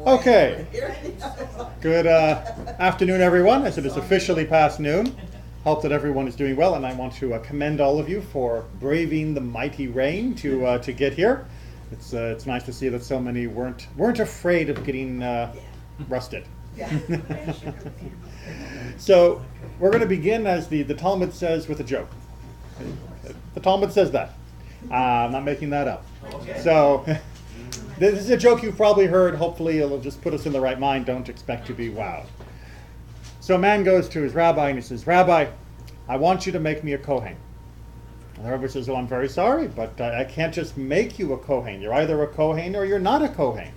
Okay. Good afternoon, everyone, as it is officially past noon. Hope that everyone is doing well, and I want to commend all of you for braving the mighty rain to get here. It's nice to see that so many weren't afraid of getting rusted. So we're going to begin, as the Talmud says, with a joke. The Talmud says that. I'm not making that up. Okay. So this is a joke you've probably heard. Hopefully it'll just put us in the right mind. Don't expect to be wowed. So a man goes to his rabbi and he says, "Rabbi, I want you to make me a Kohen." And the rabbi says, "Oh, I'm very sorry, but I can't just make you a Kohen. You're either a Kohen or you're not a Kohen."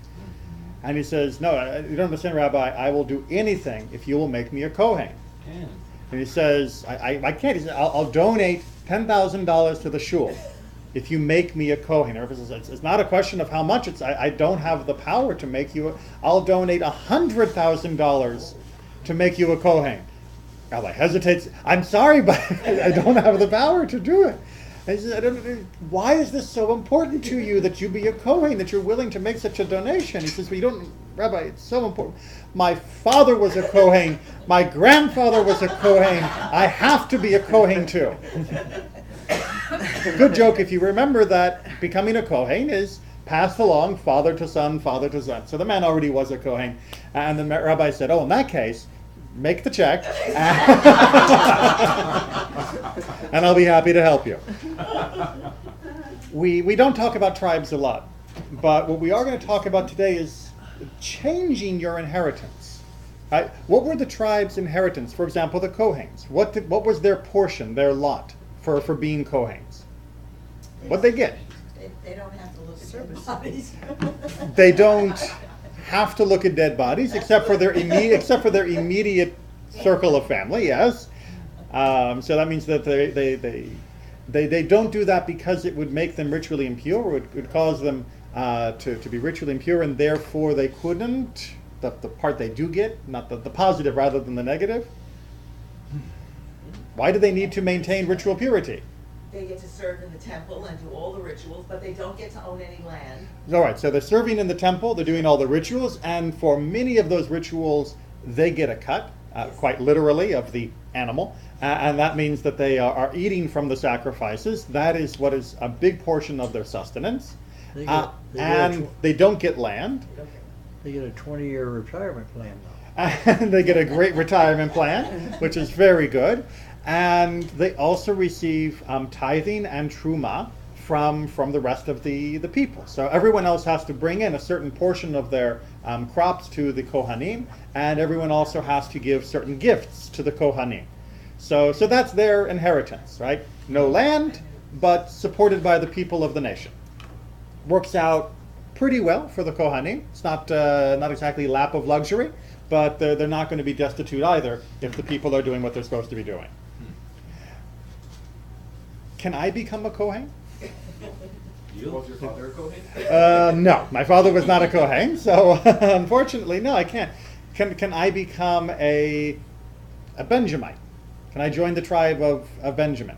And he says, "No, you don't understand, Rabbi. I will do anything if you will make me a Kohen." And he says, I can't. He says, I'll donate $10,000 to the shul if you make me a Kohen. Or it's not a question of how much. I don't have the power to make you. I'll donate $100,000 to make you a Kohen. Rabbi hesitates. "I'm sorry, but I don't have the power to do it." And he says, "Why is this so important to you that you be a Kohen, that you're willing to make such a donation?" He says, "Well, you don't, Rabbi, it's so important. My father was a Kohen. My grandfather was a Kohen. I have to be a Kohen too." Good joke if you remember that becoming a Kohen is passed along father to son, father to son. So the man already was a Kohen. And the rabbi said, "Oh, in that case, make the check, and I'll be happy to help you." We don't talk about tribes a lot, but what we are going to talk about today is changing your inheritance. Right? What were the tribes' inheritance? For example, the Kohens. What was their portion, their lot for being Kohens? What'd they get? They don't have to look at dead bodies. They don't have to look at dead bodies, except for their immediate circle of family. Yes, so that means that they don't do that because it would make them ritually impure, or it would cause them to be ritually impure, and therefore they couldn't. The part they do get, not the positive rather than the negative. Why do they need to maintain ritual purity? They get to serve in the temple and do all the rituals, but they don't get to own any land. All right, so they're serving in the temple, they're doing all the rituals, and for many of those rituals, they get a cut, quite literally, of the animal, and that means that they are eating from the sacrifices. That is what is a big portion of their sustenance, and they don't get land. They get a 20-year retirement plan now. And they get a great retirement plan, which is very good. And they also receive tithing and truma from the rest of the people. So everyone else has to bring in a certain portion of their crops to the Kohanim, and everyone also has to give certain gifts to the Kohanim. So that's their inheritance, right? No land, but supported by the people of the nation. Works out pretty well for the Kohanim. It's not exactly lap of luxury, but they're not going to be destitute either if the people are doing what they're supposed to be doing. Can I become a Kohen? Was your father a Kohen? No, my father was not a Kohen, so unfortunately, no, I can't. Can I become a Benjamite? Can I join the tribe of Benjamin?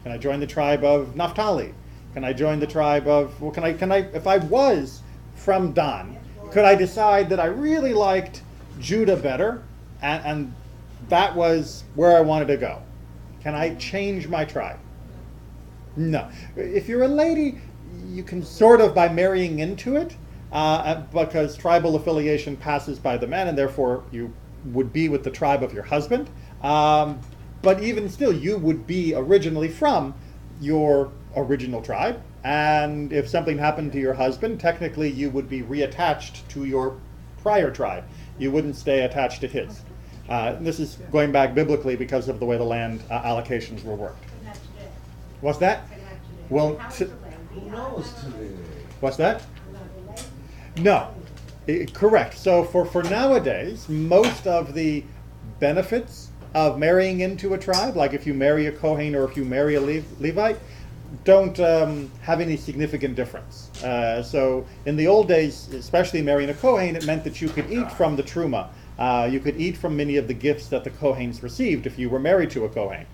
Can I join the tribe of Naphtali? Can I join the tribe of? Well, can I? If I was from Dan, could I decide that I really liked Judah better, and that was where I wanted to go? Can I change my tribe? No. If you're a lady, you can sort of by marrying into it, because tribal affiliation passes by the men, and therefore you would be with the tribe of your husband. But even still, you would be originally from your original tribe, and if something happened to your husband, technically you would be reattached to your prior tribe. You wouldn't stay attached to his. This is going back biblically because of the way the land allocations were worked. What's that? Well, Who knows today? what's that? No, correct. So for nowadays, most of the benefits of marrying into a tribe, like if you marry a Kohen or if you marry a Levite, don't have any significant difference. So in the old days, especially marrying a Kohen, it meant that you could eat from the truma. You could eat from many of the gifts that the Kohens received if you were married to a Kohen.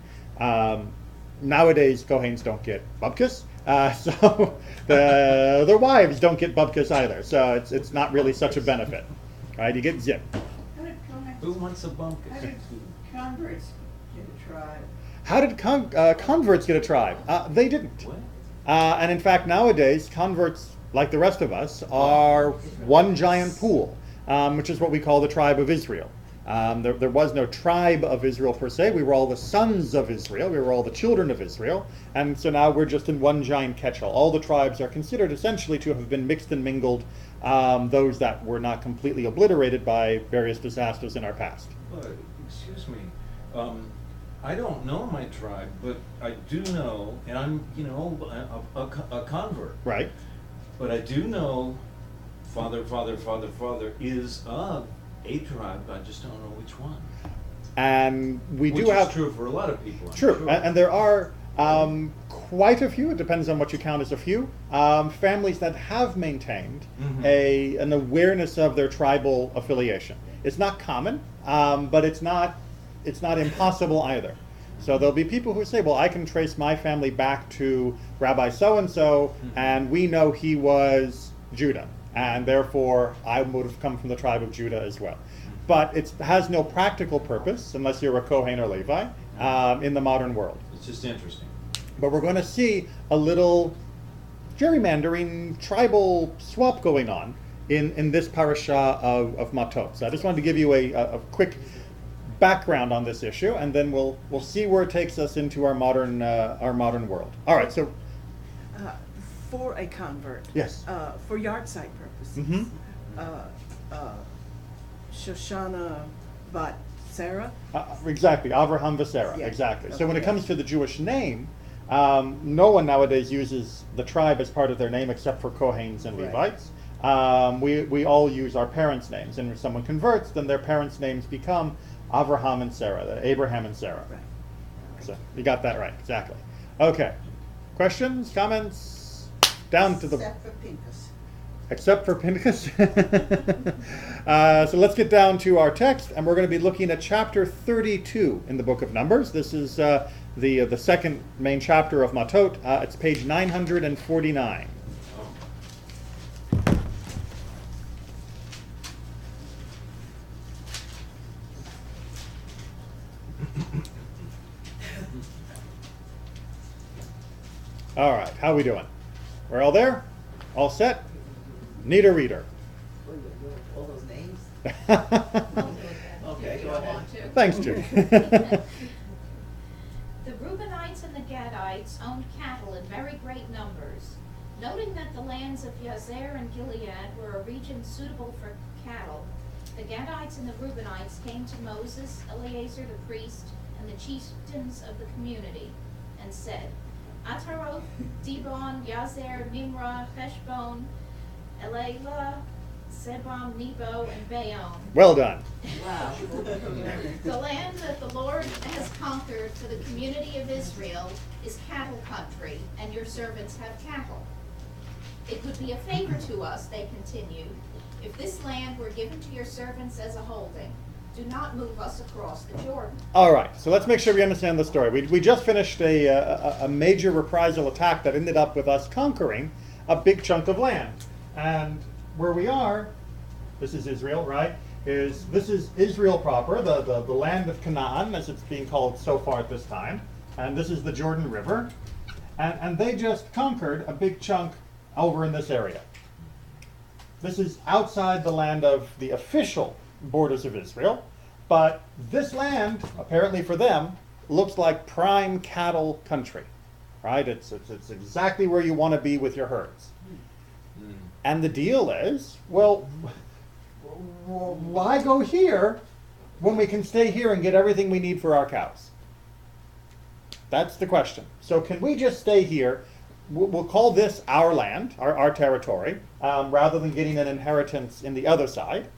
Nowadays, Kohens don't get babkas, So their wives don't get bupkis either. So it's not really such a benefit, right? You get zip. Who wants a How bumpkin? did converts get a tribe? How did converts get a tribe? They didn't. What? And in fact, nowadays, converts, like the rest of us, are one giant pool, which is what we call the tribe of Israel. There was no tribe of Israel per se. We were all the sons of Israel. We were all the children of Israel. And so now we're just in one giant catch-all. All the tribes are considered essentially to have been mixed and mingled, those that were not completely obliterated by various disasters in our past. Excuse me. I don't know my tribe, but I do know, and I'm, a convert. Right? But I do know father is a tribe. I just don't know which one. And we Which do is have... true for a lot of people. I'm True, sure. and there are quite a few, it depends on what you count as a few, families that have maintained an awareness of their tribal affiliation. It's not common, but it's not impossible either. So there'll be people who say, well, I can trace my family back to Rabbi so-and-so, and we know he was Judah, and therefore I would have come from the tribe of Judah as well. But it has no practical purpose, unless you're a Kohen or Levi, in the modern world. It's just interesting. But we're going to see a little gerrymandering, tribal swap going on in this parasha of Matot. So I just wanted to give you a quick background on this issue, and then we'll see where it takes us into our modern world. All right, so For a convert. yes. For yard site purposes. Mhm. Shoshana Bat Sarah. Exactly, Avraham Vasera, Yeah, exactly. So when it okay. comes to the Jewish name, no one nowadays uses the tribe as part of their name except for Kohens and Right. Levites. We all use our parents' names, and if someone converts, then their parents' names become Avraham and Sarah, Abraham and Sarah. Right. So you got that right, exactly. Okay, questions, comments? Down to the... Except for Pinchas. Except for Pinchas. So let's get down to our text, and we're going to be looking at chapter 32 in the book of Numbers. This is the second main chapter of Matot. It's page 949. All right, how we doing? We're all there? All set? Need a reader? All those names. Okay, go ahead. Thanks, Jim. The Reubenites and the Gadites owned cattle in very great numbers. Noting that the lands of Yazer and Gilead were a region suitable for cattle, the Gadites and the Reubenites came to Moses, Eleazar the priest, and the chieftains of the community, and said, Ataroth, Dibon, Yazer, Nimrah, Heshbon, Elah, Sebam, Nebo, and Bayon. Well done. Wow. The land that the Lord has conquered for the community of Israel is cattle country, and your servants have cattle. It would be a favor to us, they continued, if this land were given to your servants as a holding. Do not move us across the Jordan. All right, so let's make sure we understand the story. We just finished a major reprisal attack that ended up with us conquering a big chunk of land. And where we are, this is Israel, right? This is Israel proper, the land of Canaan, as it's being called so far at this time. And this is the Jordan River. And they just conquered a big chunk over in this area. This is outside the land of the official borders of Israel, but this land, apparently for them, looks like prime cattle country, right? It's exactly where you want to be with your herds. And the deal is, well, why go here when we can stay here and get everything we need for our cows? That's the question. So can we just stay here? We'll call this our land, our territory, rather than getting an inheritance in the other side.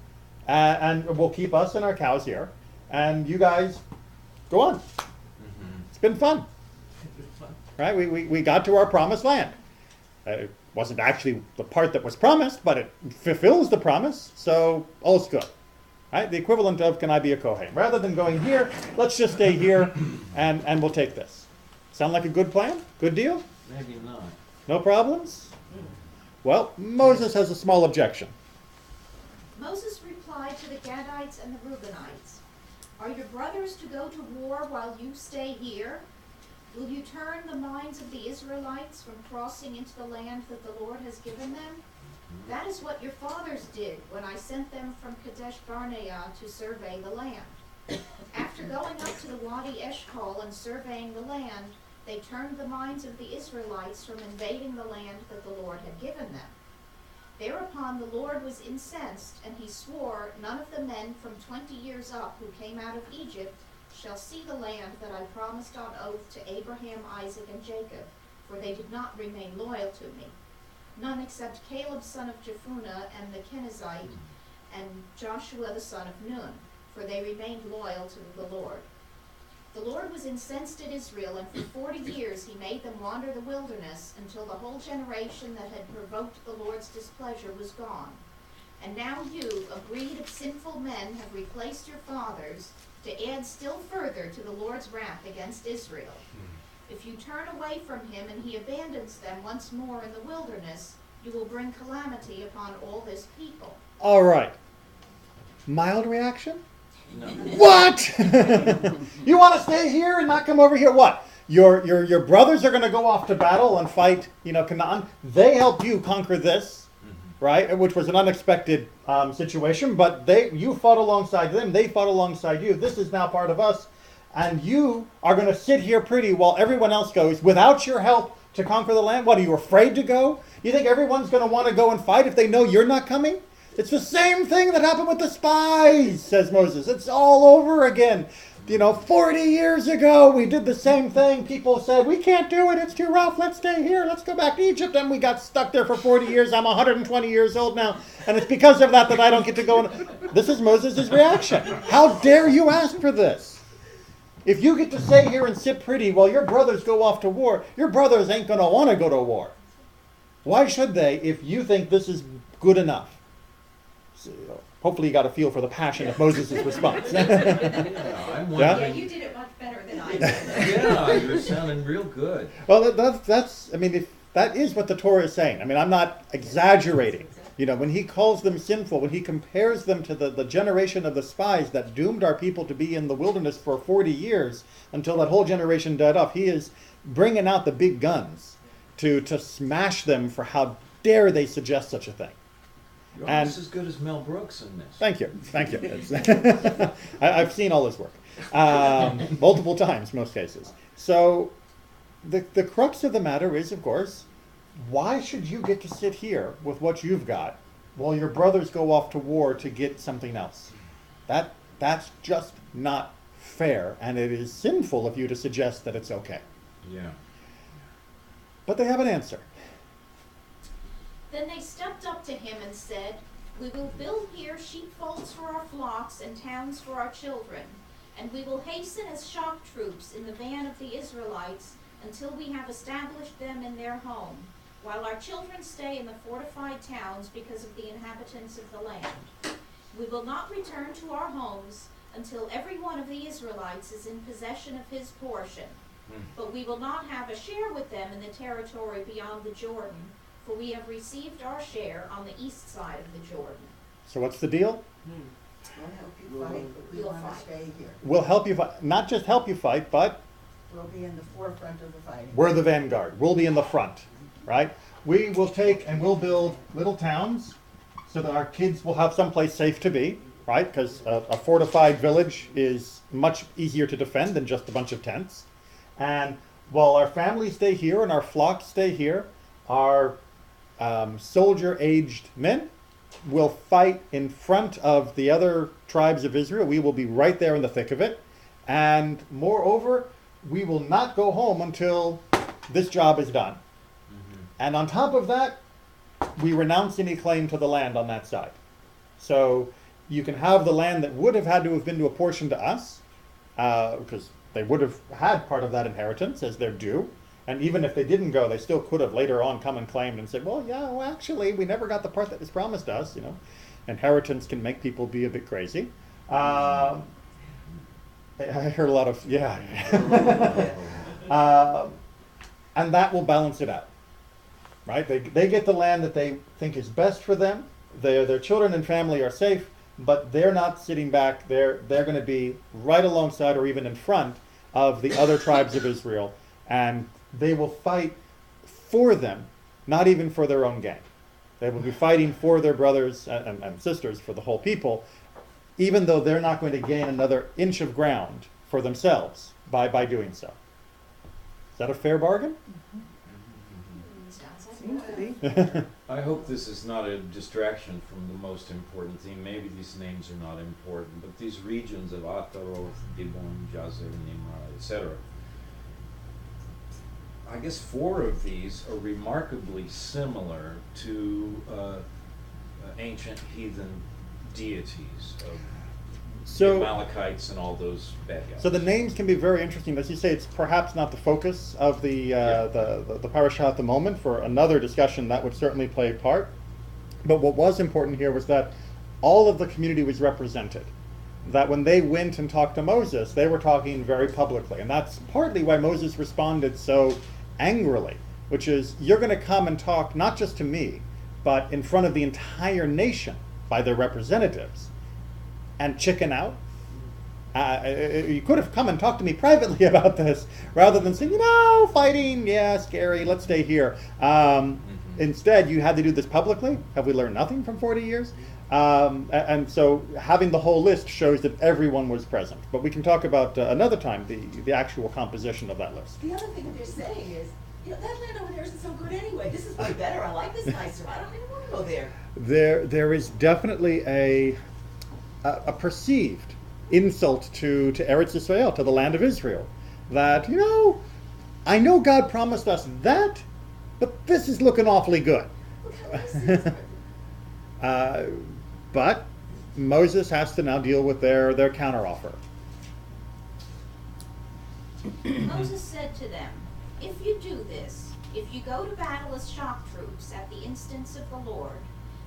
And we'll keep us and our cows here. And you guys, go on. It's been fun. Right? We got to our promised land. It wasn't actually the part that was promised, but it fulfills the promise, so all's good. Right? The equivalent of, can I be a Kohen? Rather than going here, let's just stay here and we'll take this. Sound like a good plan? Good deal? Maybe not. No problems? Well, Moses has a small objection. Moses replied to the Gadites and the Reubenites, "Are your brothers to go to war while you stay here? Will you turn the minds of the Israelites from crossing into the land that the Lord has given them? That is what your fathers did when I sent them from Kadesh Barnea to survey the land. After going up to the Wadi Eshcol and surveying the land, they turned the minds of the Israelites from invading the land that the Lord had given them. Thereupon the Lord was incensed, and he swore, none of the men from 20 years up who came out of Egypt shall see the land that I promised on oath to Abraham, Isaac, and Jacob, for they did not remain loyal to me. None except Caleb son of Jephunneh and the Kenizzite, and Joshua the son of Nun, for they remained loyal to the Lord. The Lord was incensed at Israel, and for 40 years he made them wander the wilderness until the whole generation that had provoked the Lord's displeasure was gone. And now you, a breed of sinful men, have replaced your fathers to add still further to the Lord's wrath against Israel. If you turn away from him and he abandons them once more in the wilderness, you will bring calamity upon all this people." All right. Mild reaction? No. What? You want to stay here and not come over here? What? Your brothers are going to go off to battle and fight, Canaan. They helped you conquer this, right? Which was an unexpected situation, but you fought alongside them. They fought alongside you. This is now part of us. And you are going to sit here pretty while everyone else goes without your help to conquer the land. What, are you afraid to go? You think everyone's going to want to go and fight if they know you're not coming? It's the same thing that happened with the spies, says Moses. It's all over again. 40 years ago, we did the same thing. People said, we can't do it. It's too rough. Let's stay here. Let's go back to Egypt. And we got stuck there for 40 years. I'm 120 years old now. And it's because of that I don't get to go. This is Moses' reaction. How dare you ask for this? If you get to stay here and sit pretty while your brothers go off to war, your brothers ain't going to want to go to war. Why should they if you think this is good enough? So, hopefully you got a feel for the passion of Moses' response. Yeah, you did it much better than I did. Yeah, you're sounding real good. Well, that's if that is what the Torah is saying. I'm not exaggerating. When he calls them sinful, when he compares them to the generation of the spies that doomed our people to be in the wilderness for 40 years until that whole generation died off, he is bringing out the big guns to smash them for how dare they suggest such a thing. You're And- almost as good as Mel Brooks in this. Thank you. I've seen all his work multiple times, most cases. So the crux of the matter is, of course, why should you get to sit here with what you've got while your brothers go off to war to get something else? That's just not fair, and it is sinful of you to suggest that it's okay. Yeah. But they have an answer. Then they stepped up to him and said, "We will build here sheepfolds for our flocks and towns for our children, and we will hasten as shock troops in the van of the Israelites until we have established them in their home, while our children stay in the fortified towns because of the inhabitants of the land. We will not return to our homes until every one of the Israelites is in possession of his portion. But we will not have a share with them in the territory beyond the Jordan, for we have received our share on the east side of the Jordan." So what's the deal? We'll help you fight, but we We'll want to fight. stay here. We'll help you fight. Not just help you fight, but We'll be in the forefront of the fighting. we're the vanguard. We'll be in the front, right? We will take and we'll build little towns so that our kids will have someplace safe to be, right? Because a fortified village is much easier to defend than just a bunch of tents. And while our families stay here and our flocks stay here, our soldier-aged men will fight in front of the other tribes of Israel. We will be right there in the thick of it. And moreover, we will not go home until this job is done. And on top of that, we renounce any claim to the land on that side. So you can have the land that would have had to have been apportioned to us, because they would have had part of that inheritance as their due. And even if they didn't go, they still could have later on come and claimed and said, well, yeah, well, actually, we never got the part that was promised us. Inheritance can make people be a bit crazy. I heard a lot of, yeah. And that will balance it out. right? They get the land that they think is best for them. Their children and family are safe, but they're not sitting back. They're going to be right alongside or even in front of the other tribes of Israel, and they will fight for them, not even for their own gain. They will be fighting for their brothers and sisters, for the whole people, even though they're not going to gain another inch of ground for themselves by doing so. Is that a fair bargain? Sounds like Seems to it. be. I hope this is not a distraction from the most important thing. Maybe these names are not important, but these regions of Ataroth, Dibon, Jazer, Nimrah, etc. I guess 4 of these are remarkably similar to ancient heathen deities of the Amalekites and all those bad guys. So the names can be very interesting. As you say, it's perhaps not the focus of the parasha at the moment. For another discussion, that would certainly play a part. But what was important here was that all of the community was represented. That when they went and talked to Moses, they were talking very publicly. And that's partly why Moses responded so angrily, which is, you're going to come and talk not just to me, but in front of the entire nation by their representatives, and chicken out. You could have come and talked to me privately about this, rather than saying, fighting, yeah, scary, let's stay here. Instead, you had to do this publicly. Have we learned nothing from 40 years? And so having the whole list shows that everyone was present. But we can talk about another time the actual composition of that list. The other thing that they're saying is, that land over there isn't so good anyway. This is way better. I like this nicer. I don't even want to go there. There is definitely a perceived insult to Eretz Israel, to the land of Israel, that, I know God promised us that, but this is looking awfully good. Look how nice it is. But Moses has to now deal with their counteroffer. Moses said to them, "If you do this, if you go to battle as shock troops at the instance of the Lord,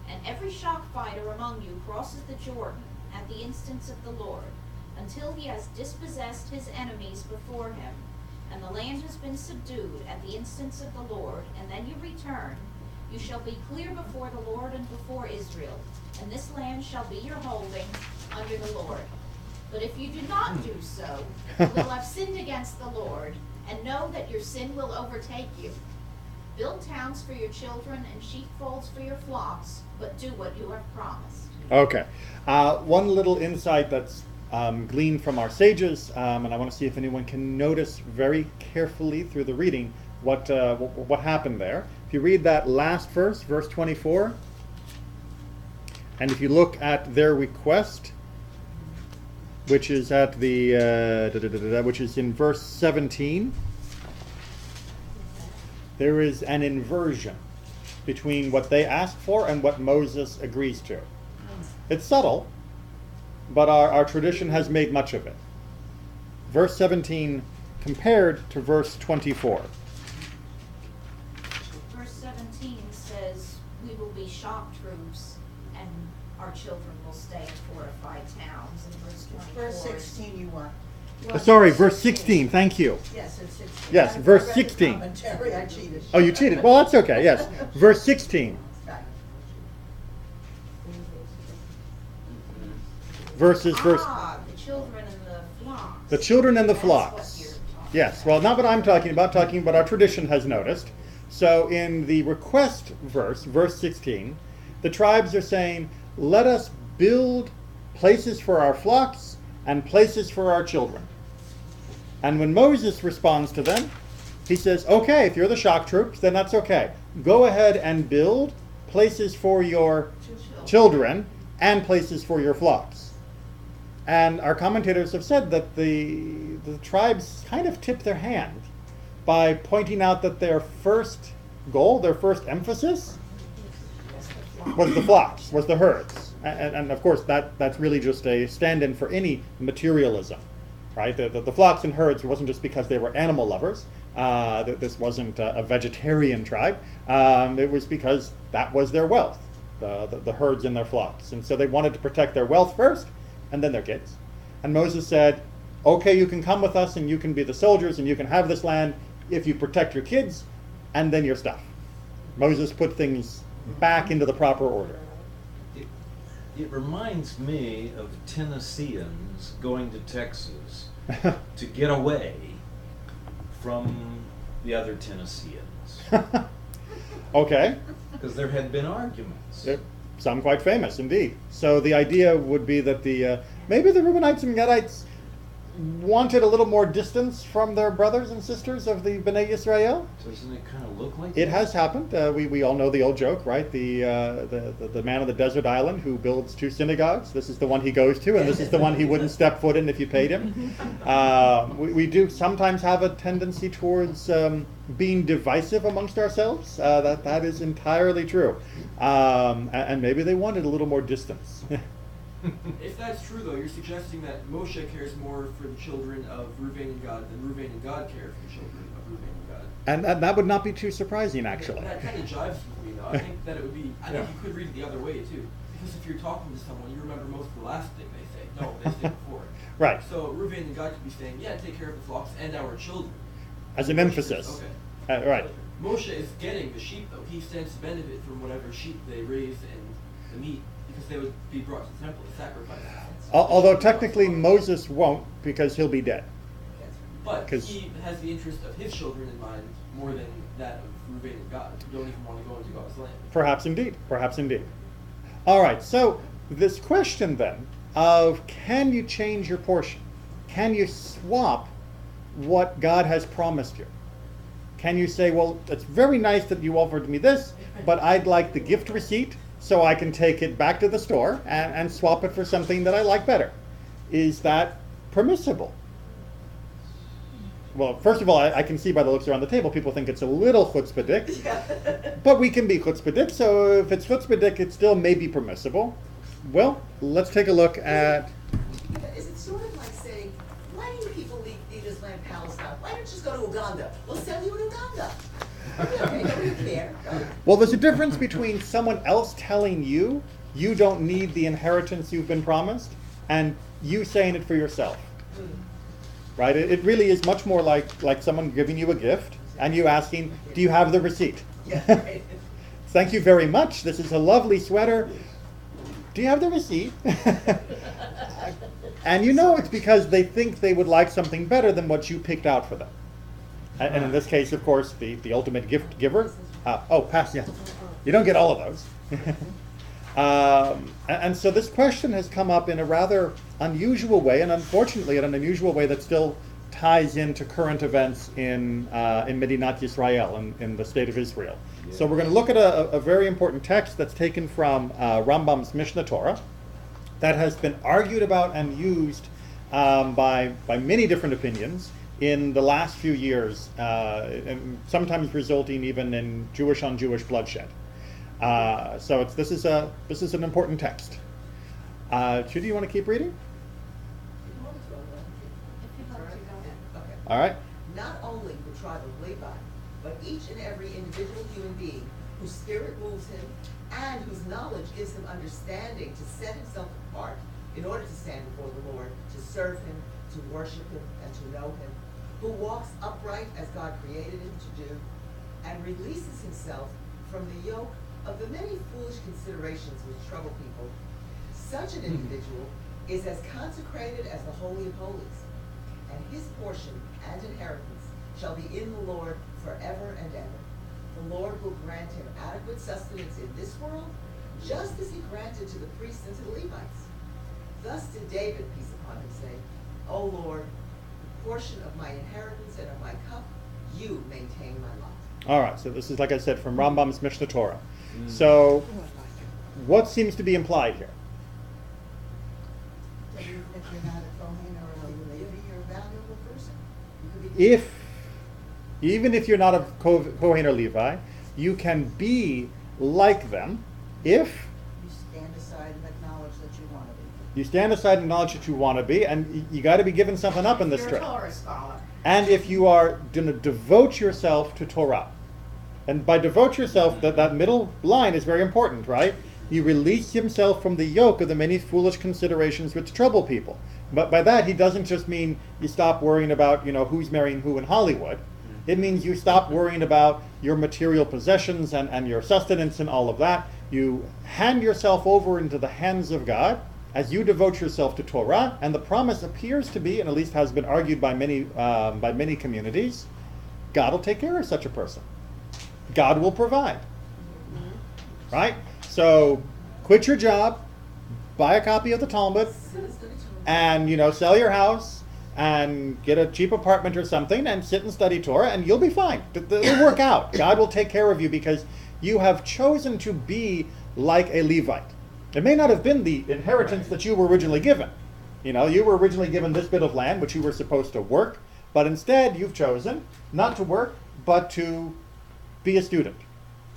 and every shock fighter among you crosses the Jordan at the instance of the Lord, until he has dispossessed his enemies before him, and the land has been subdued at the instance of the Lord, and then you return, you shall be clear before the Lord and before Israel, and this land shall be your holding under the Lord. But if you do not do so, you will have sinned against the Lord, and know that your sin will overtake you. Build towns for your children and sheepfolds for your flocks, but do what you have promised." Okay. One little insight that's gleaned from our sages, and I want to see if anyone can notice very carefully through the reading what happened there. If you read that last verse, verse 24, and if you look at their request, which is at which is in verse 17, there is an inversion between what they asked for and what Moses agrees to. It's subtle, but our tradition has made much of it. Verse 17 compared to verse 24. Verse 17 says, "We will be shock troops, and our children will stay in fortified towns." And verse 24 Verse 16 you want. Sorry, verse 16, thank you. Yes, it's 16. Yes, I verse read the 16. commentary, I cheated. Oh, you cheated. Well, that's okay, yes. Verse 16. Verse. the children and the flocks. The children and the That's what flocks. you're talking Yes, about. well, not what I'm talking about our tradition has noticed. So in the request verse, verse 16, the tribes are saying, let us build places for our flocks and places for our children. And when Moses responds to them, he says, okay, if you're the shock troops, then that's okay. Go ahead and build places for your children and places for your flocks. And our commentators have said that the tribes kind of tipped their hand by pointing out that their first goal, their first emphasis, was the flocks, was the herds. And of course, that's really just a stand-in for any materialism, right? The flocks and herds wasn't just because they were animal lovers. This wasn't a vegetarian tribe. It was because that was their wealth, the herds and their flocks. And so they wanted to protect their wealth first, and then their kids. And Moses said, okay, you can come with us and you can be the soldiers and you can have this land if you protect your kids and then your stuff. Moses put things back into the proper order. It reminds me of Tennesseans going to Texas to get away from the other Tennesseans. Okay. Because there had been arguments. Some quite famous, indeed. So the idea would be that maybe the Reubenites and Gadites wanted a little more distance from their brothers and sisters of the Bnei Yisrael. Doesn't it kind of look like It that? has happened. We all know the old joke, right? The man on the desert island who builds 2 synagogues. This is the one he goes to, and this is the one he wouldn't step foot in if you paid him. We do sometimes have a tendency towards being divisive amongst ourselves. That is entirely true. And maybe they wanted a little more distance. If that's true, though, you're suggesting that Moshe cares more for the children of Reuven and Gad than Reuven and Gad care for the children of Reuven and Gad. And that would not be too surprising, actually. That kind of jives with me, though. I think that it would be. I think you could read it the other way too, because if you're talking to someone, you remember most of the last thing they say. No, they say before. Right. So Reuven and Gad could be saying, "Yeah, take care of the flocks and our children." As an emphasis. Okay. Right. Moshe is getting the sheep, though. He stands to benefit from whatever sheep they raise and the meat, because they would be brought to the temple to sacrifice. Although technically Moses won't, because he'll be dead. But 'Cause- he has the interest of his children in mind more than that of Reuven and Gad, who don't even want to go into God's land. Perhaps indeed. Perhaps indeed. All right. So this question then of can you change your portion? Can you swap what God has promised you? Can you say, well, it's very nice that you offered me this, but I'd like the gift receipt so I can take it back to the store and swap it for something that I like better? Is that permissible? Well, first of all, I can see by the looks around the table, people think it's a little chutzpahdik. But we can be chutzpahdik, so if it's chutzpahdik, it still may be permissible. Well, let's take a look at... Is it sort of like saying, why do you people leave this land Palestine? Why don't you just go to Uganda? We'll sell you in Uganda. Okay, nobody care. Well, there's a difference between someone else telling you you don't need the inheritance you've been promised and you saying it for yourself. Right? It really is much more like someone giving you a gift and you asking, do you have the receipt? Yeah, right. Thank you very much. This is a lovely sweater. Do you have the receipt? And you know it's because they think they would like something better than what you picked out for them. And in this case, of course, the ultimate gift giver. Pass, yeah. You don't get all of those. And so this question has come up in a rather unusual way, and unfortunately in an unusual way that still ties into current events in Medinat Yisrael, in the state of Israel. Yeah. So we're going to look at a very important text that's taken from Rambam's Mishnah Torah that has been argued about and used by many different opinions in the last few years, and sometimes resulting even in Jewish on Jewish bloodshed. So this is an important text. Judy, you want to keep reading? Okay. All right. Not only the tribe of Levi, but each and every individual human being whose spirit moves him and whose knowledge gives him understanding to set himself apart in order to stand before the Lord, to serve him, to worship him, and to know him, who walks upright as God created him to do, and releases himself from the yoke of the many foolish considerations which trouble people. Such an individual is as consecrated as the Holy of Holies, and his portion and inheritance shall be in the Lord forever and ever. The Lord will grant him adequate sustenance in this world, just as he granted to the priests and to the Levites. Thus did David, peace upon him, say, O Lord, the portion of my inheritance and of my cup, you maintain my lot. All right. So this is, like I said, from Rambam's Mishnah Torah. So what seems to be implied here? If you're not a Kohen or a Levi, you're a valuable person. You could be Even if you're not a Kohen or Levi, you can be like them if You stand aside and acknowledge that you want to be. you stand aside and acknowledge that you want to be, and you got to be giving something up in this You're trip. a Torah scholar. And if you are going to devote yourself to Torah, and by devote yourself, that middle line is very important, right? You release himself from the yoke of the many foolish considerations which trouble people. But by that, he doesn't just mean you stop worrying about, who's marrying who in Hollywood. It means you stop worrying about your material possessions and your sustenance and all of that. You hand yourself over into the hands of God as you devote yourself to Torah, and the promise appears to be, and at least has been argued by many communities, God will take care of such a person. God will provide. Right? So quit your job, buy a copy of the Talmud, and sell your house and get a cheap apartment or something and sit and study Torah, and you'll be fine. It'll work out. God will take care of you because you have chosen to be like a Levite. It may not have been the inheritance that you were originally given. You were originally given this bit of land, which you were supposed to work, but instead you've chosen not to work, but to be a student.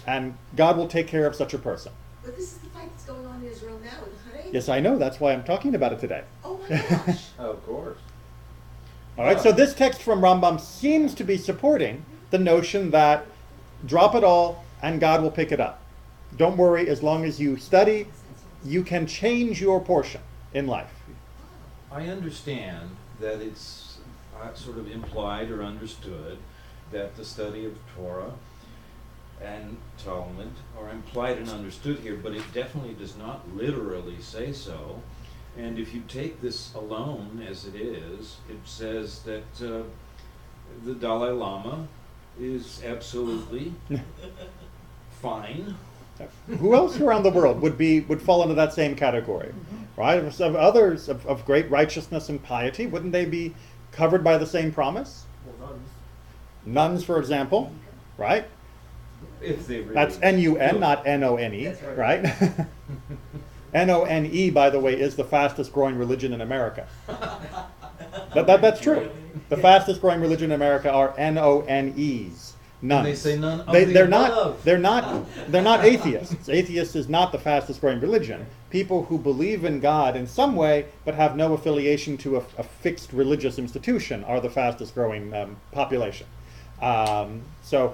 And God will take care of such a person. But this is the fight that's going on in Israel now with the Haredim. Yes, I know. That's why I'm talking about it today. Oh my gosh. Of course. All right, so this text from Rambam seems to be supporting the notion that drop it all and God will pick it up. Don't worry, as long as you study, you can change your portion in life. I understand that it's sort of implied or understood that the study of Torah and Talmud are implied and understood here, but it definitely does not literally say so. And if you take this alone as it is, it says that the Dalai Lama is absolutely fine. Who else around the world would fall into that same category, right? Of others of great righteousness and piety, wouldn't they be covered by the same promise? Well, nuns. Nuns, for example, right? If they really That's N-U-N, do it. not N-O-N-E, That's right? N-O-N-E, by the way, is the fastest growing religion in America. That's true. The fastest growing religion in America are N-O-N-Es. Nuns. And they say none of They're the above. they're not atheists. Atheists is not the fastest growing religion. People who believe in God in some way but have no affiliation to a fixed religious institution are the fastest growing population. So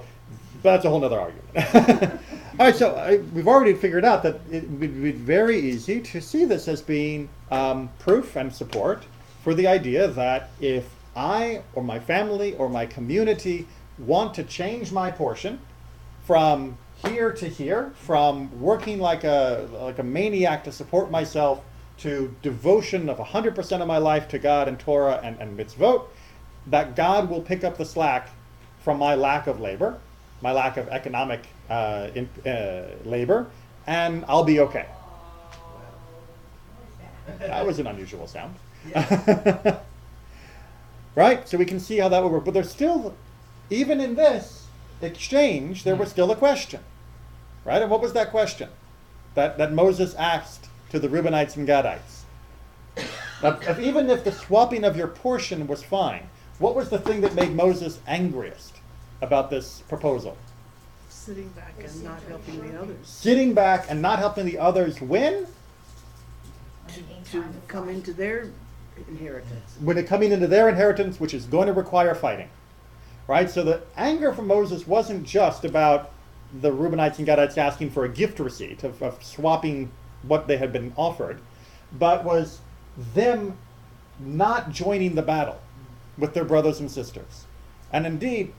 that's a whole other argument. All right, so we've already figured out that it would be very easy to see this as being proof and support for the idea that if I or my family or my community want to change my portion from here to here, from working like a maniac to support myself to devotion of 100% of my life to God and Torah and mitzvot, that God will pick up the slack from my lack of labor, my lack of economic labor, and I'll be okay. That was an unusual sound. Right? So we can see how that would work. But there's still, even in this exchange, there was still a question. Right? And what was that question that Moses asked to the Reubenites and Gadites? Even if the swapping of your portion was fine, what was the thing that made Moses angriest about this proposal? Sitting back and not helping the others. Sitting back and not helping the others when? To come into their inheritance. When it coming into their inheritance, which is going to require fighting. Right? So the anger from Moses wasn't just about the Reubenites and Gadites asking for a gift receipt of swapping what they had been offered, but was them not joining the battle with their brothers and sisters. And indeed,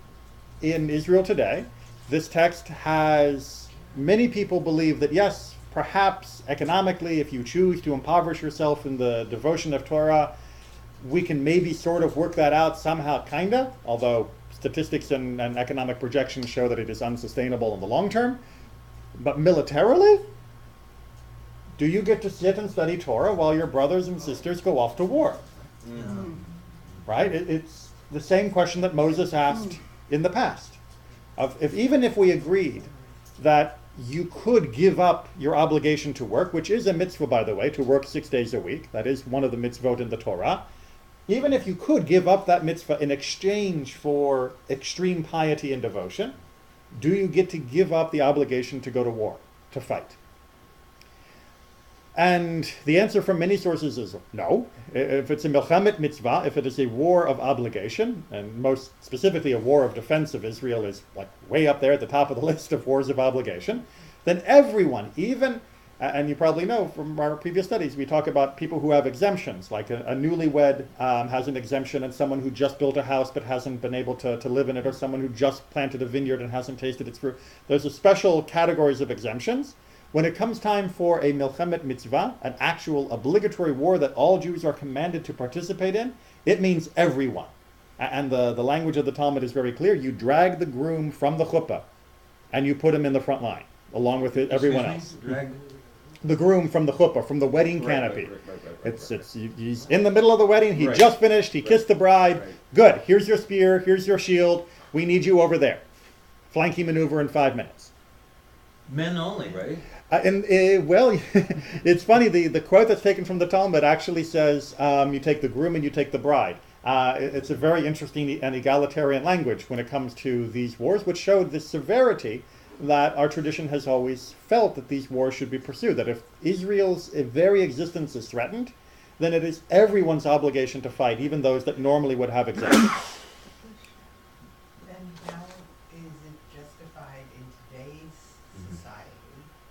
in Israel today, this text has many people believe that yes, perhaps economically, if you choose to impoverish yourself in the devotion of Torah, we can maybe sort of work that out somehow, kinda, although statistics and economic projections show that it is unsustainable in the long term. But militarily, do you get to sit and study Torah while your brothers and sisters go off to war? Right? It's the same question that Moses asked in the past. Even if we agreed that you could give up your obligation to work, which is a mitzvah, by the way, to work 6 days a week. That is one of the mitzvot in the Torah. Even if you could give up that mitzvah in exchange for extreme piety and devotion, do you get to give up the obligation to go to war, to fight? And the answer from many sources is no. If it's a milchamet mitzvah, if it is a war of obligation, and most specifically a war of defense of Israel is like way up there at the top of the list of wars of obligation, then everyone, even And you probably know from our previous studies, we talk about people who have exemptions, like a newlywed has an exemption, and someone who just built a house but hasn't been able to live in it, or someone who just planted a vineyard and hasn't tasted its fruit. There's a special categories of exemptions. When it comes time for a milchemet mitzvah, an actual obligatory war that all Jews are commanded to participate in, it means everyone. And the language of the Talmud is very clear. You drag the groom from the chuppah, and you put him in the front line, along with everyone else. The groom from the chuppah, from the wedding canopy. He's in the middle of the wedding. He just finished. He kissed the bride. Good. Here's your spear. Here's your shield. We need you over there. Flanking maneuver in 5 minutes. Men only, right? Well, it's funny. The quote that's taken from the Talmud actually says you take the groom and you take the bride. It's a very interesting and egalitarian language when it comes to these wars, which showed the severity that our tradition has always felt that these wars should be pursued. That if Israel's very existence is threatened, then it is everyone's obligation to fight, even those that normally would have exemptions. Then how is it justified in today's society?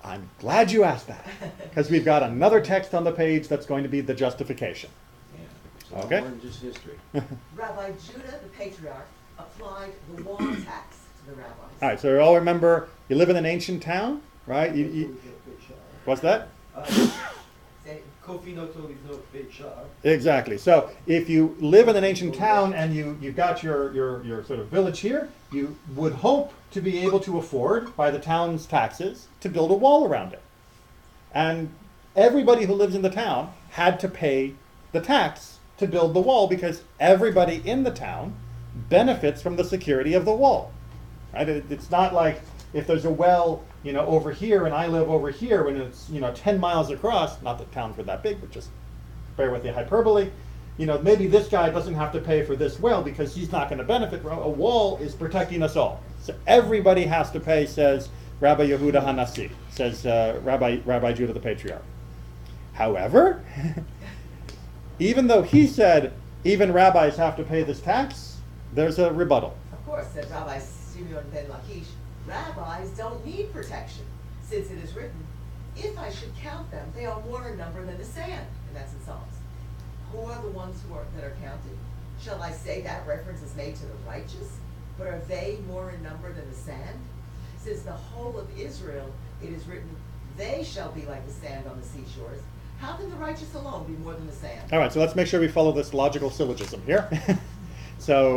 I'm glad you asked that, because we've got another text on the page that's going to be the justification. Yeah. So Okay. more than just history. Rabbi Judah, the patriarch, applied the wall tax to the rabbis. All right, so you all remember, you live in an ancient town, right? What's that? Say, Kofi no toli no beit shar. Exactly. So if you live in an ancient town and you've got your sort of village here, you would hope to be able to afford, by the town's taxes, to build a wall around it. And everybody who lives in the town had to pay the tax to build the wall, because everybody in the town benefits from the security of the wall. Right? It's not like if there's a well, over here and I live over here and it's, 10 miles across, not that towns were that big, but just bear with the hyperbole, maybe this guy doesn't have to pay for this well because he's not going to benefit. A wall is protecting us all. So everybody has to pay, says Rabbi Yehuda Hanassi, says Rabbi Judah the Patriarch. However, even though he said even rabbis have to pay this tax, there's a rebuttal. of course, said Rabbi Simeon ben Lakish, rabbis don't need protection, since it is written, if I should count them, they are more in number than the sand. And that's in Psalms. Who are the ones that are counted? Shall I say that reference is made to the righteous? But are they more in number than the sand? Since the whole of Israel, it is written, they shall be like the sand on the seashores. How can the righteous alone be more than the sand? All right, so let's make sure we follow this logical syllogism here. So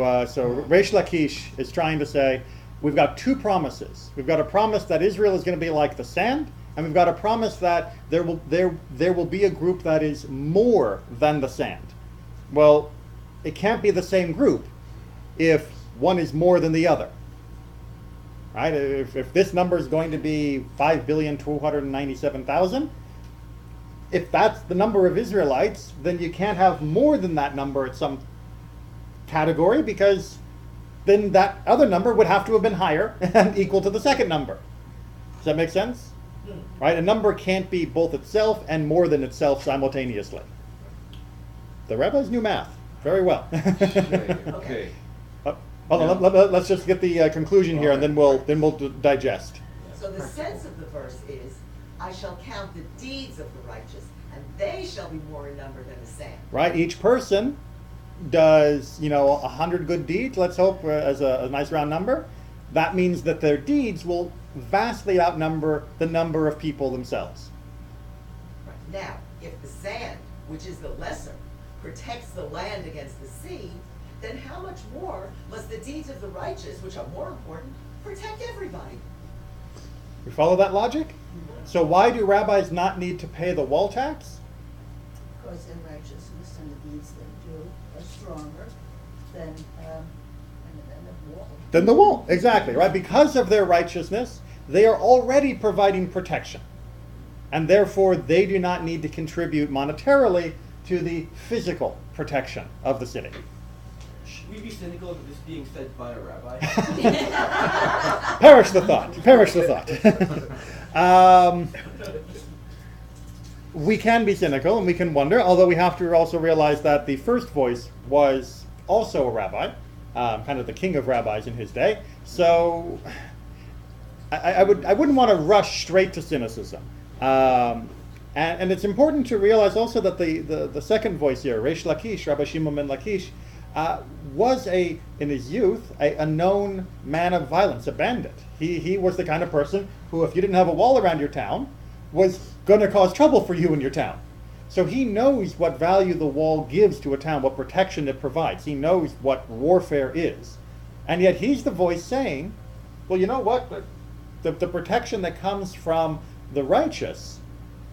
Reish Lakish is trying to say, we've got two promises. We've got a promise that Israel is going to be like the sand, and we've got a promise that there will be a group that is more than the sand. Well, it can't be the same group if one is more than the other. Right? If this number is going to be 5,297,000, if that's the number of Israelites, then you can't have more than that number at some category, because then that other number would have to have been higher and equal to the second number. Does that make sense? Right? A number can't be both itself and more than itself simultaneously. The rabbis knew math very well. Okay. Let's just get the conclusion here, and then we'll digest. So the sense of the verse is, I shall count the deeds of the righteous, and they shall be more in number than the sand. Right? Each person does 100 good deeds, let's hope, as a nice round number. That means that their deeds will vastly outnumber the number of people themselves. Right. Now, if the sand, which is the lesser, protects the land against the sea, then how much more must the deeds of the righteous, which are more important, protect everybody? We follow that logic? So why do rabbis not need to pay the wall tax? Because their righteousness and the deeds they do are stronger than the wall. Than the wall, exactly, right? Because of their righteousness, they are already providing protection. And therefore, they do not need to contribute monetarily to the physical protection of the city. Should we be cynical of this being said by a rabbi? Perish the thought. Perish the thought. We can be cynical and we can wonder, although we have to also realize that the first voice was also a rabbi, kind of the king of rabbis in his day. So I wouldn't want to rush straight to cynicism. And it's important to realize also that the second voice here, Reish Lakish, Rabbi Shimon ben Lakish, was in his youth a known man of violence, a bandit. He was the kind of person who, if you didn't have a wall around your town, was going to cause trouble for you in your town. So he knows what value the wall gives to a town, what protection it provides. He knows what warfare is. And yet he's the voice saying, well, you know what? The protection that comes from the righteous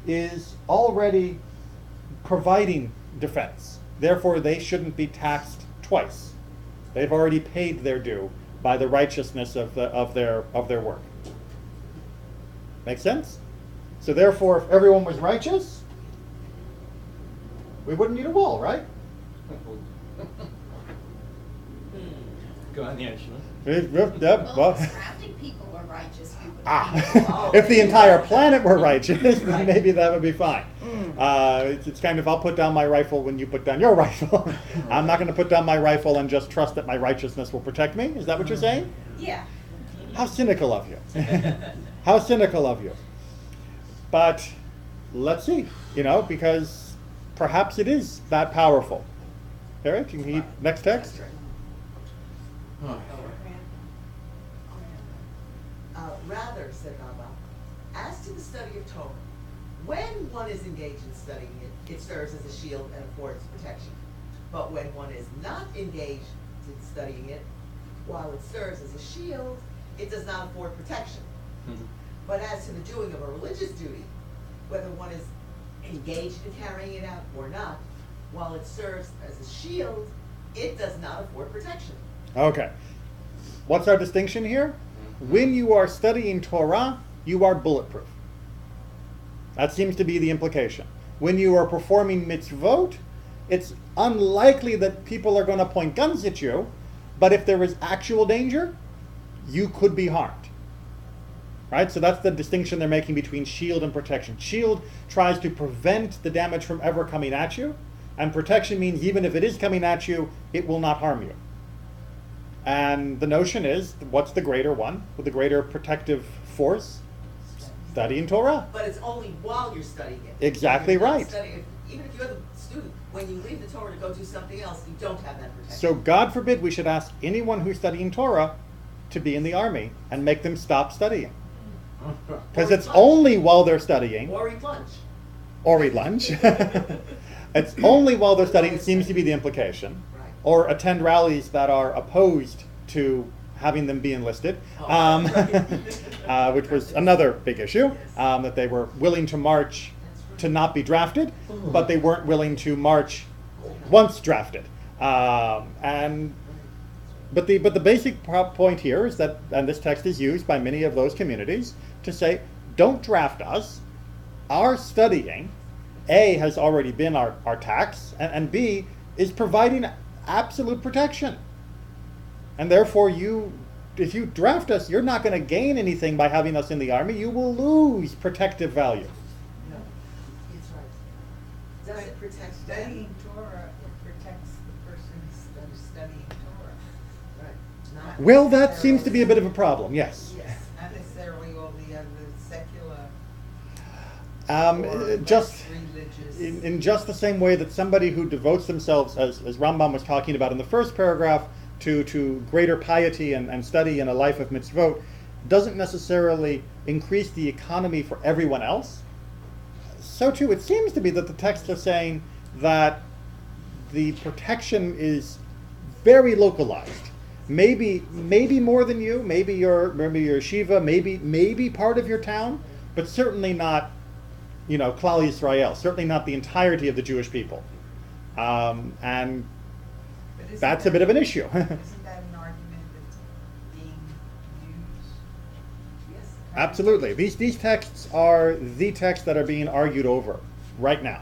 is already providing defense. Therefore, they shouldn't be taxed twice. They've already paid their due by the righteousness of their work. Make sense? So therefore, if everyone was righteous, we wouldn't need a wall, right? Go on, Angela. Well, if surrounding people were righteous, we would If the entire planet were righteous, then maybe that would be fine. It's kind of, I'll put down my rifle when you put down your rifle. I'm not going to put down my rifle and just trust that my righteousness will protect me. Is that what you're saying? Yeah. How cynical of you. How cynical of you. But let's see, because perhaps it is that powerful. Eric, you can read next text. Rather, said Rambam, as to the study of Torah, when one is engaged in studying it, it serves as a shield and affords protection. But when one is not engaged in studying it, while it serves as a shield, it does not afford protection. Mhm. But as to the doing of a religious duty, whether one is engaged in carrying it out or not, while it serves as a shield, it does not afford protection. Okay. What's our distinction here? When you are studying Torah, you are bulletproof. That seems to be the implication. When you are performing mitzvot, it's unlikely that people are going to point guns at you, but if there is actual danger, you could be harmed. Right? So that's the distinction they're making between shield and protection. Shield tries to prevent the damage from ever coming at you, and protection means even if it is coming at you, it will not harm you. And the notion is, what's the greater one, with the greater protective force? Studying Torah. But it's only while you're studying it. Exactly When you're not right. studying it, even if you're the student, when you leave the Torah to go do something else, you don't have that protection. So God forbid we should ask anyone who's studying Torah to be in the army and make them stop studying. Because Or it's lunch. only while they're studying, Or eat lunch. or eat lunch. It's only while they're studying, seems to be the implication. Right. Or attend rallies that are opposed to having them be enlisted, Oh, right. which was another big issue, that they were willing to march to not be drafted, but they weren't willing to march once drafted. But the basic point here is that, and this text is used by many of those communities, to say, don't draft us. Our studying, A, has already been our tax, and B, is providing absolute protection. And therefore, if you draft us, you're not going to gain anything by having us in the army. You will lose protective value. No, it's right. Does it protect Studying them? Torah, it protects the persons that are studying Torah. Right. Not Well, that seems to be a bit of a problem, yes. Yes. Not necessarily all the other secular or Just less religious. in just the same way that somebody who devotes themselves, as Rambam was talking about in the first paragraph, to greater piety and study in a life of mitzvot, doesn't necessarily increase the economy for everyone else. So too, it seems to be that the texts are saying that the protection is very localized. Maybe more than you. Maybe your yeshiva. Maybe part of your town, but certainly not, Klal Yisrael. Certainly not the entirety of the Jewish people. And But isn't that's a that- bit of an issue. Isn't that an argument that's being used? Yes. Absolutely. These texts are the texts that are being argued over right now.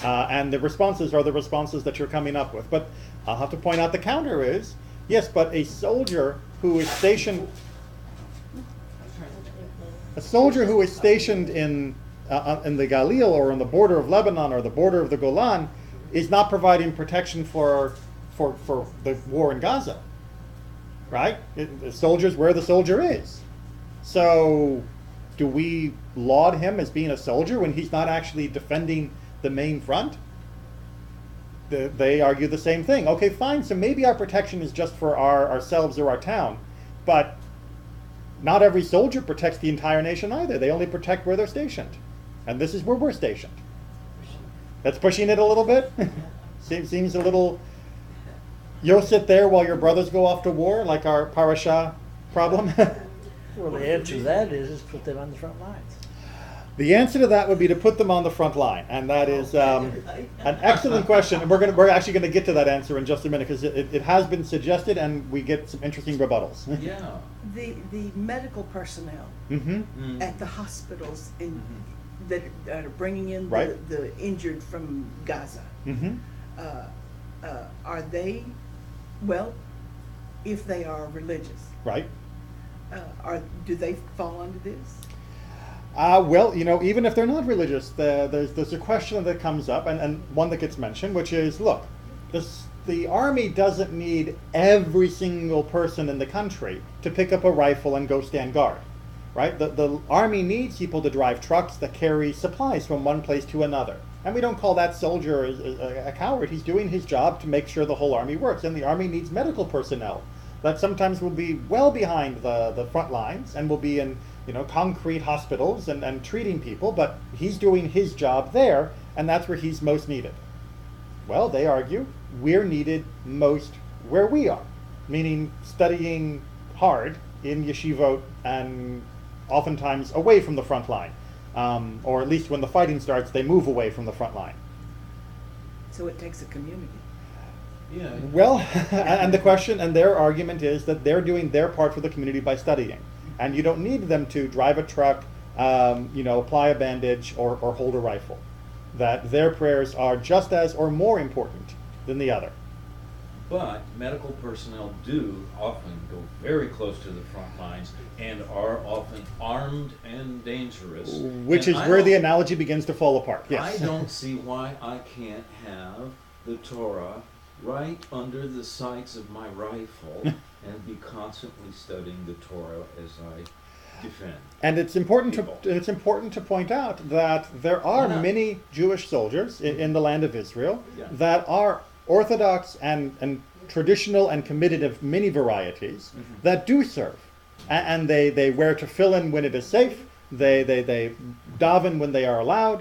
And the responses are the responses that you're coming up with. But I'll have to point out the counter is, yes, but a soldier who is stationed in the Galil or on the border of Lebanon or the border of the Golan is not providing protection for the war in Gaza, right? The soldier's where the soldier is. So do we laud him as being a soldier when he's not actually defending the main front? They argue the same thing. Okay, fine, so maybe our protection is just for ourselves or our town, but not every soldier protects the entire nation either. They only protect where they're stationed. And this is where we're stationed. That's pushing it a little bit. Seems a little, you'll sit there while your brothers go off to war, like our parasha problem. Well, the answer to that is put them on the front lines. The answer to that would be to put them on the front line, and that is an excellent question. And we're actually going to get to that answer in just a minute because it has been suggested, and we get some interesting rebuttals. Yeah. The medical personnel Mm-hmm. at the hospitals that are bringing in Right. the injured from Gaza, Mm-hmm. are they, well, if they are religious, Right. do they fall under this? Well, even if they're not religious, there's a question that comes up, and one that gets mentioned, which is, look, the army doesn't need every single person in the country to pick up a rifle and go stand guard, right? The army needs people to drive trucks that carry supplies from one place to another. And we don't call that soldier a coward. He's doing his job to make sure the whole army works. And the army needs medical personnel that sometimes will be well behind the front lines and will be in concrete hospitals and treating people, but he's doing his job there, and that's where he's most needed. Well, they argue, we're needed most where we are, meaning studying hard in yeshivot and oftentimes away from the front line. Or at least when the fighting starts, they move away from the front line. So it takes a community. Yeah. Well, and the question and their argument is that they're doing their part for the community by studying. And you don't need them to drive a truck, apply a bandage, or hold a rifle. That their prayers are just as or more important than the other. But medical personnel do often go very close to the front lines and are often armed and dangerous. Which is where the analogy begins to fall apart. Yes. I don't see why I can't have the Torah right under the sights of my rifle and be constantly studying the Torah as I defend. And it's important to point out that there are many Jewish soldiers in the land of Israel that are Orthodox and traditional and committed of many varieties that do serve. And they wear tefillin when it is safe. They daven when they are allowed,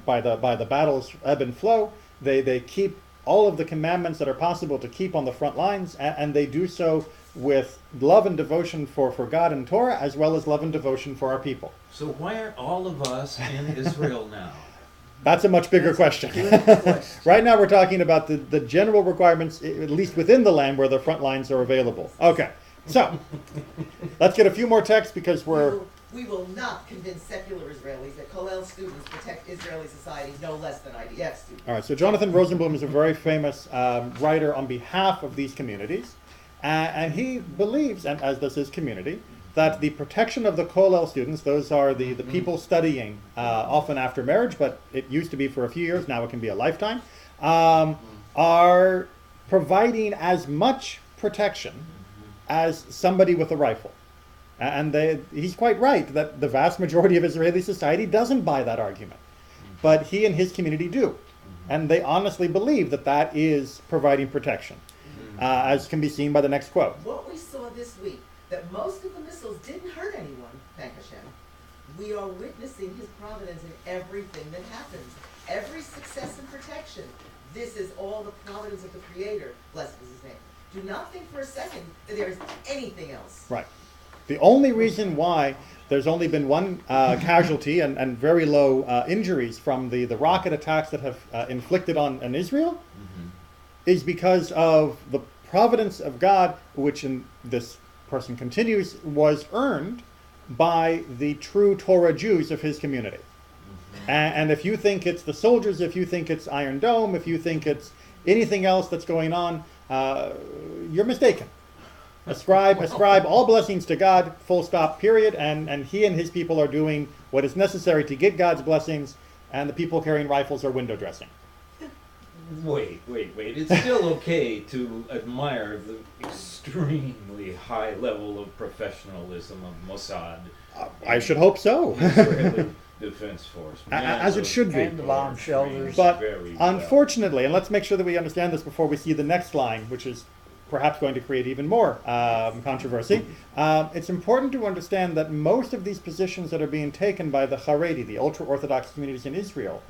by the battle's ebb and flow. They keep all of the commandments that are possible to keep on the front lines, and they do so with love and devotion for God and Torah, as well as love and devotion for our people. So why aren't all of us in Israel now? That's a much bigger question. Right now we're talking about the general requirements, at least within the land where the front lines are available. Okay, so let's get a few more texts because We will not convince secular Israelis that Kollel students protect Israeli society no less than IDF students. All right, so Jonathan Rosenblum is a very famous writer on behalf of these communities, and he believes, and as does his community, that the protection of the Kollel students, those are the people studying often after marriage, but it used to be for a few years, now it can be a lifetime, are providing as much protection as somebody with a rifle. And he's quite right that the vast majority of Israeli society doesn't buy that argument. But he and his community do. And they honestly believe that that is providing protection, as can be seen by the next quote. What we saw this week, that most of the missiles didn't hurt anyone, thank Hashem. We are witnessing his providence in everything that happens. Every success and protection. This is all the providence of the Creator, blessed is his name. Do not think for a second that there is anything else. Right. The only reason why there's only been one casualty and very low injuries from the rocket attacks that have inflicted on Israel is because of the providence of God, which in this person continues, was earned by the true Torah Jews of his community. And if you think it's the soldiers, if you think it's Iron Dome, if you think it's anything else that's going on, you're mistaken. Ascribe all blessings to God, full stop, period, and he and his people are doing what is necessary to get God's blessings, and the people carrying rifles are window dressing. Wait. It's still okay to admire the extremely high level of professionalism of Mossad. I should hope so. Israeli Defense Force. As it should be. And the bomb shelters. But Very well. unfortunately, and let's make sure that we understand this before we see the next line, which is perhaps going to create even more controversy, it's important to understand that most of these positions that are being taken by the Haredi, the ultra-Orthodox communities in Israel,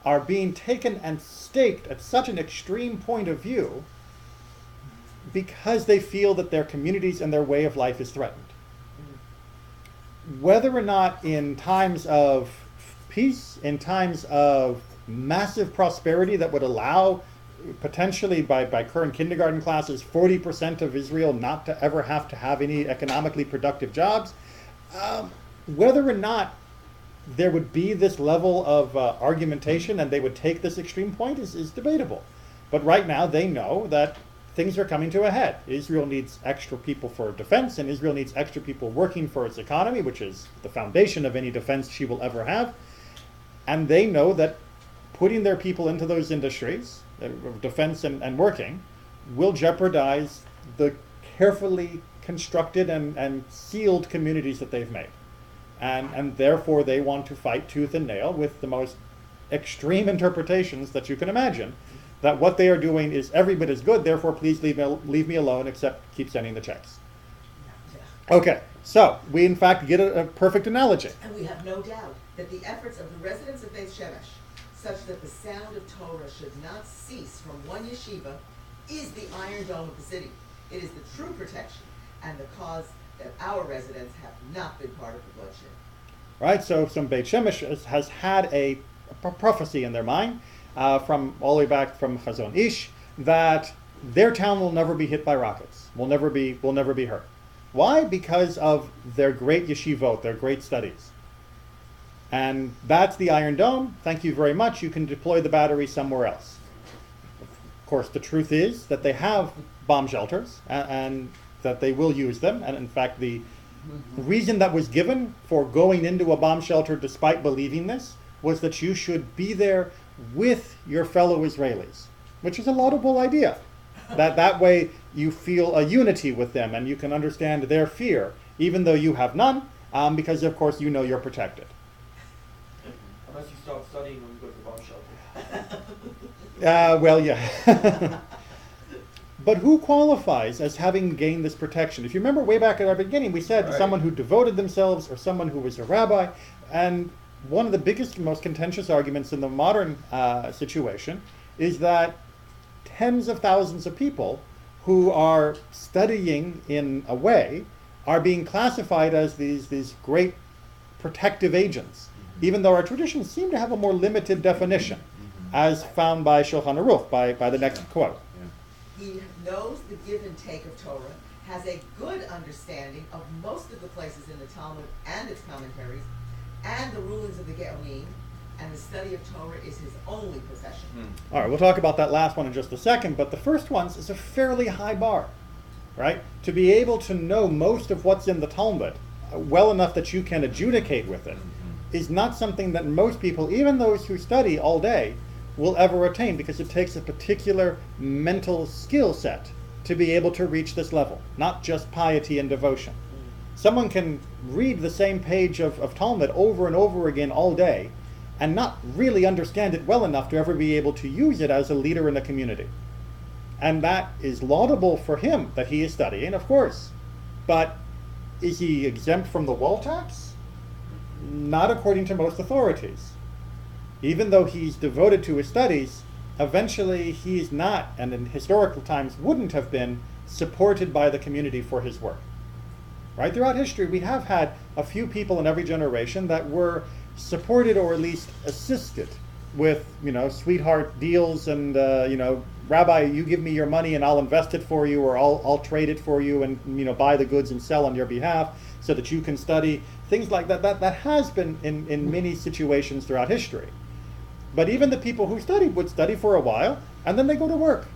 are being taken and staked at such an extreme point of view because they feel that their communities and their way of life is threatened. Whether or not in times of peace, in times of massive prosperity that would allow potentially by current kindergarten classes 40% of Israel not to ever have to have any economically productive jobs, whether or not there would be this level of argumentation and they would take this extreme point is debatable. But right now they know that things are coming to a head. Israel needs extra people for defense, and Israel needs extra people working for its economy, which is the foundation of any defense she will ever have. And they know that putting their people into those industries, of defense and working, will jeopardize the carefully constructed and sealed communities that they've made. And therefore they want to fight tooth and nail with the most extreme interpretations that you can imagine, that what they are doing is every bit as good, therefore please leave me alone, except keep sending the checks. Okay, so we in fact get a perfect analogy. And we have no doubt that the efforts of the residents of Beit Shemesh, such that the sound of Torah should not cease from one yeshiva, is the Iron Dome of the city. It is the true protection and the cause that our residents have not been part of the bloodshed. Right, so some Beit Shemesh has had a prophecy in their mind from all the way back from Chazon Ish that their town will never be hit by rockets, will never be hurt. Why? Because of their great yeshivot, their great studies. And that's the Iron Dome. Thank you very much. You can deploy the battery somewhere else. Of course, the truth is that they have bomb shelters and that they will use them. And in fact, the reason that was given for going into a bomb shelter despite believing this was that you should be there with your fellow Israelis, which is a laudable idea. That way you feel a unity with them and you can understand their fear, even though you have none, because of course you know you're protected. Unless you stop studying when you go to the bomb shelter. Well, yeah. But who qualifies as having gained this protection? If you remember way back at our beginning, we said Right. someone who devoted themselves or someone who was a rabbi. And one of the biggest, most contentious arguments in the modern situation is that tens of thousands of people who are studying in a way are being classified as these great protective agents, even though our traditions seem to have a more limited definition, as found by Shulchan Aruch, by the next quote. He knows the give and take of Torah, has a good understanding of most of the places in the Talmud and its commentaries, and the rulings of the Geonim, and the study of Torah is his only profession. All right, we'll talk about that last one in just a second, but the first one is a fairly high bar, right? To be able to know most of what's in the Talmud well enough that you can adjudicate with it is not something that most people, even those who study all day, will ever attain, because it takes a particular mental skill set to be able to reach this level, not just piety and devotion. Someone can read the same page of Talmud over and over again all day and not really understand it well enough to ever be able to use it as a leader in a community. And that is laudable for him that he is studying, of course. But is he exempt from the wall tax? Not according to most authorities. Even though he's devoted to his studies, eventually he is not, and in historical times wouldn't have been, supported by the community for his work. Right? Throughout history, we have had a few people in every generation that were supported or at least assisted with, sweetheart deals and, Rabbi, you give me your money and I'll invest it for you, or I'll trade it for you and, buy the goods and sell on your behalf so that you can study. Things like that. That has been in many situations throughout history. But even the people who studied would study for a while and then they go to work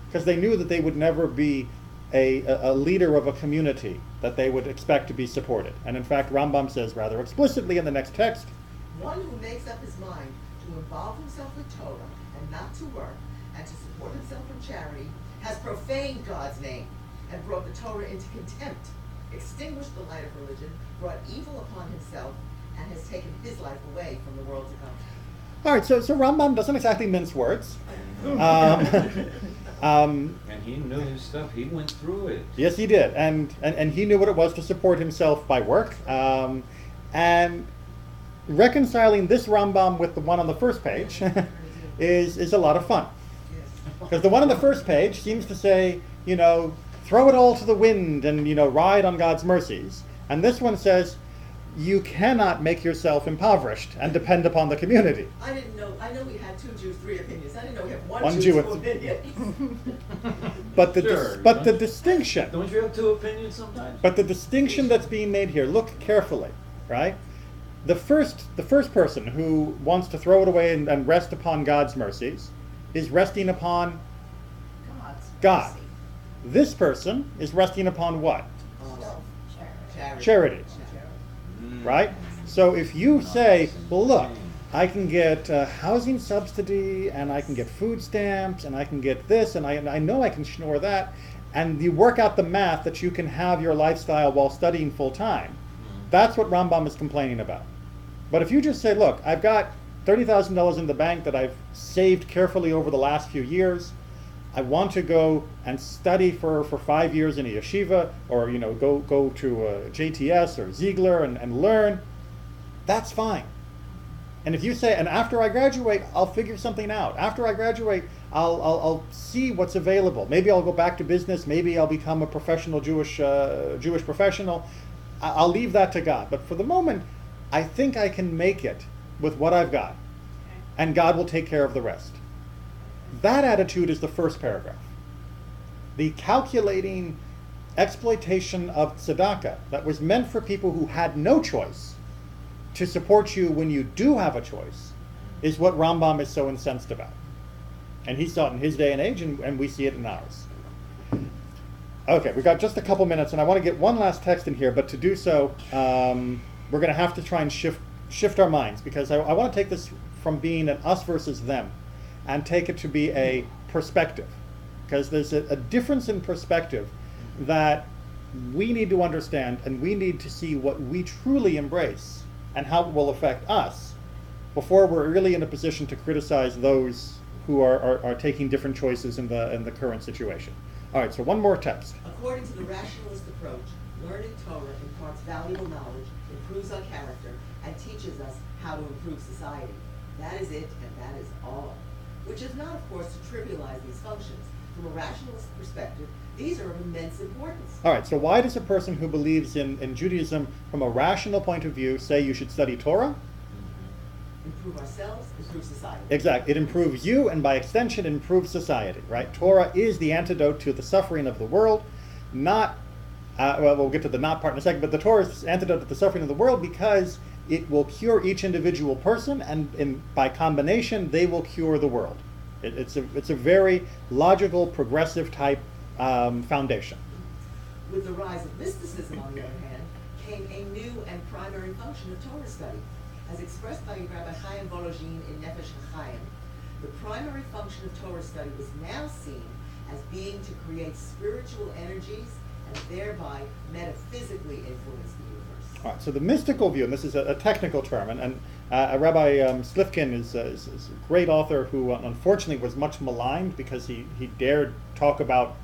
because they knew that they would never be a leader of a community that they would expect to be supported. And in fact, Rambam says rather explicitly in the next text, One who makes up his mind to involve himself with Torah and not to work, and to support himself from charity, has profaned God's name. and brought the Torah into contempt, extinguished the light of religion, brought evil upon himself, and has taken his life away from the world to come. All right, so Rambam doesn't exactly mince words. And he knew his stuff. He went through it. Yes, he did, and he knew what it was to support himself by work. And reconciling this Rambam with the one on the first page is a lot of fun, because the one on the first page seems to say, throw it all to the wind and ride on God's mercies, and this one says, you cannot make yourself impoverished and depend upon the community. I didn't know. I know we had 2 Jews, 3 opinions. I didn't know we had one One Jew, Jew 2 opinions. But the Sure. but the distinction. Don't you have 2 opinions sometimes? But the distinction that's being made here, look carefully, right? The first person who wants to throw it away and rest upon God's mercies is resting upon God's God. mercy. This person is resting upon what? Charity. Charity. Right? So if you say, well, look, I can get housing subsidy, and I can get food stamps, and I can get this, and I know I can schnorr that, and you work out the math that you can have your lifestyle while studying full time, that's what Rambam is complaining about. But if you just say, look, I've got $30,000 in the bank that I've saved carefully over the last few years, I want to go and study for 5 years in a yeshiva, or go to JTS or Ziegler and learn, that's fine. And if you say, and after I graduate, I'll figure something out. After I graduate, I'll see what's available. Maybe I'll go back to business. Maybe I'll become a professional Jewish professional. I'll leave that to God. But for the moment, I think I can make it with what I've got, and God will take care of the rest. That attitude is the first paragraph. The calculating exploitation of tzedakah that was meant for people who had no choice to support you when you do have a choice is what Rambam is so incensed about. And he saw it in his day and age, and we see it in ours. Okay, we've got just a couple minutes, and I want to get one last text in here, but to do so, we're going to have to try and shift our minds, because I want to take this from being an us versus them and take it to be a perspective, because there's a difference in perspective that we need to understand, and we need to see what we truly embrace and how it will affect us before we're really in a position to criticize those who are taking different choices in the current situation. All right, so one more text. According to the rationalist approach, learning Torah imparts valuable knowledge, improves our character, and teaches us how to improve society. That is it, and that is all. Which is not, of course, to trivialize these functions. From a rationalist perspective, these are of immense importance. All right, so why does a person who believes in Judaism from a rational point of view say you should study Torah? Improve ourselves, improve society. Exactly. It improves you, and by extension, it improves society, right? Torah is the antidote to the suffering of the world, not, well, we'll get to the not part in a second, but the Torah is the antidote to the suffering of the world because it will cure each individual person, and by combination, they will cure the world. It's a very logical, progressive type foundation. With the rise of mysticism, on the other hand, came a new and primary function of Torah study. As expressed by Rabbi Chaim Volozhin in Nefesh HaChaim, the primary function of Torah study was now seen as being to create spiritual energies and thereby metaphysically influence the universe. All right, so the mystical view, and this is a technical term, and Rabbi Slifkin is a great author who unfortunately was much maligned because he dared talk about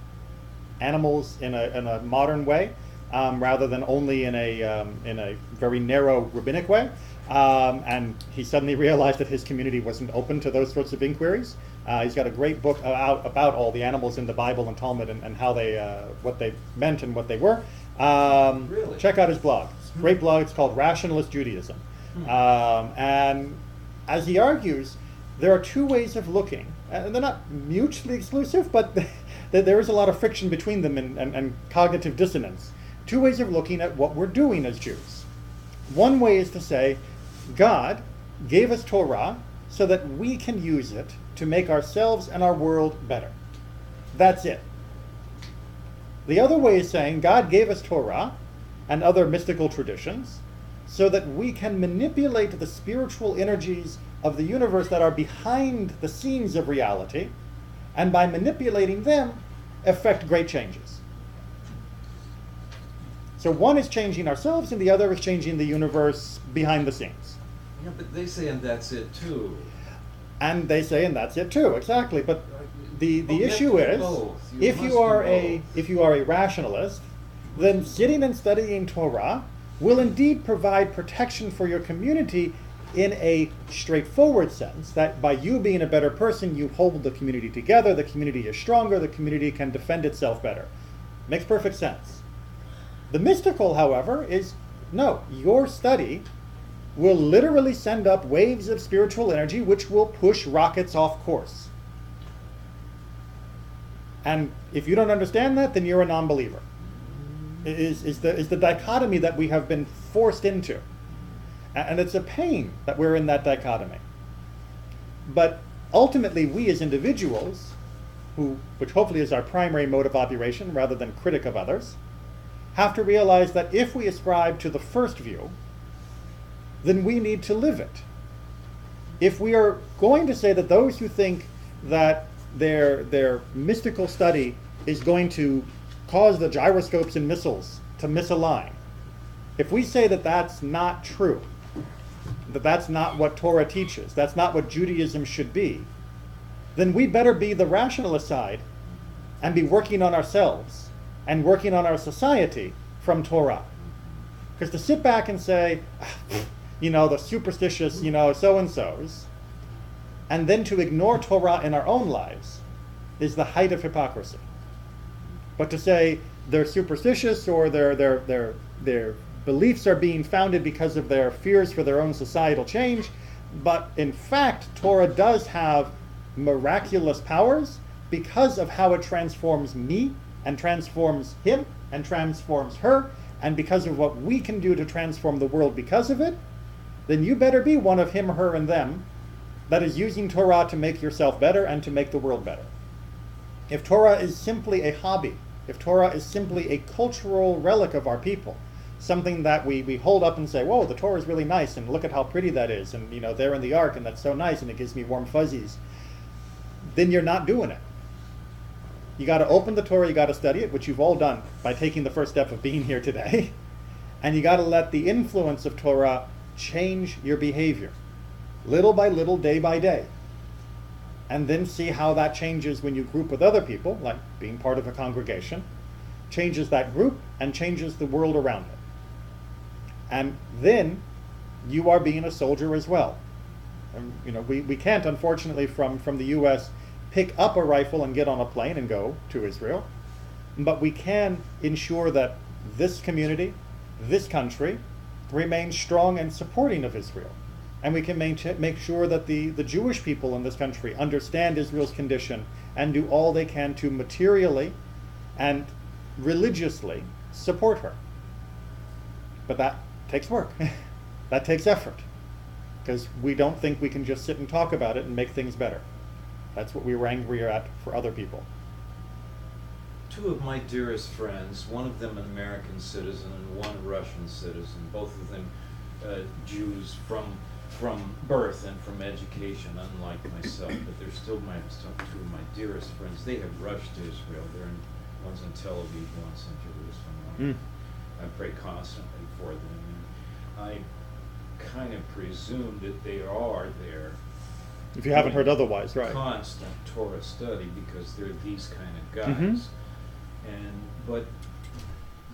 animals in a modern way rather than only in a very narrow rabbinic way. And he suddenly realized that his community wasn't open to those sorts of inquiries. He's got a great book out about all the animals in the Bible and Talmud and how they, what they meant and what they were. Really? Check out his blog. Great blog. It's called Rationalist Judaism. And as he argues, there are two ways of looking, and they're not mutually exclusive, but there is a lot of friction between them and cognitive dissonance. Two ways of looking at what we're doing as Jews. One way is to say, God gave us Torah so that we can use it to make ourselves and our world better. That's it. The other way is saying God gave us Torah and other mystical traditions so that we can manipulate the spiritual energies of the universe that are behind the scenes of reality, and by manipulating them, effect great changes. So one is changing ourselves and the other is changing the universe behind the scenes. Yeah, but they say, and that's it too. And they say, and that's it too, exactly. But the Oh, you have issue to do is, both. You if must you are do both. if you are a rationalist, then sitting and studying Torah will indeed provide protection for your community in a straightforward sense, that by you being a better person, you hold the community together, the community is stronger, the community can defend itself better. Makes perfect sense. The mystical, however, is no, your study will literally send up waves of spiritual energy which will push rockets off course. And if you don't understand that, then you're a non-believer. Is the dichotomy that we have been forced into. And it's a pain that we're in that dichotomy. But ultimately, we as individuals, which hopefully is our primary mode of operation rather than critic of others, have to realize that if we ascribe to the first view, then we need to live it. If we are going to say that those who think that their mystical study is going to cause the gyroscopes and missiles to misalign, if we say that that's not true, that that's not what Torah teaches, that's not what Judaism should be, then we better be the rationalist side and be working on ourselves and working on our society from Torah. Because to sit back and say, the superstitious, so-and-sos, and then to ignore Torah in our own lives is the height of hypocrisy. But to say they're superstitious or their beliefs are being founded because of their fears for their own societal change, but in fact, Torah does have miraculous powers because of how it transforms me and transforms him and transforms her, and because of what we can do to transform the world because of it, then you better be one of him, her, and them that is using Torah to make yourself better and to make the world better. If Torah is simply a hobby, if Torah is simply a cultural relic of our people, something that we hold up and say, whoa, the Torah is really nice, and look at how pretty that is, and they're in the ark, and that's so nice, and it gives me warm fuzzies, then you're not doing it. You got to open the Torah, you got to study it, which you've all done by taking the first step of being here today, and you got to let the influence of Torah change your behavior, little by little, day by day, and then see how that changes when you group with other people, like being part of a congregation, changes that group and changes the world around it. And then you are being a soldier as well. And, we can't, unfortunately, from the U.S., pick up a rifle and get on a plane and go to Israel, but we can ensure that this community, this country, remains strong and supporting of Israel. And we can make sure that the Jewish people in this country understand Israel's condition and do all they can to materially and religiously support her. But that takes work. That takes effort. Because we don't think we can just sit and talk about it and make things better. That's what we were angrier at for other people. Two of my dearest friends, one of them an American citizen and one a Russian citizen, both of them Jews from birth and from education, unlike myself, but they're still two of my dearest friends. They have rushed to Israel. One's in Tel Aviv, one's in Jerusalem. I pray constantly for them. And I kind of presume that they are there. If you haven't heard otherwise, right? Constant Torah study because they're these kind of guys. But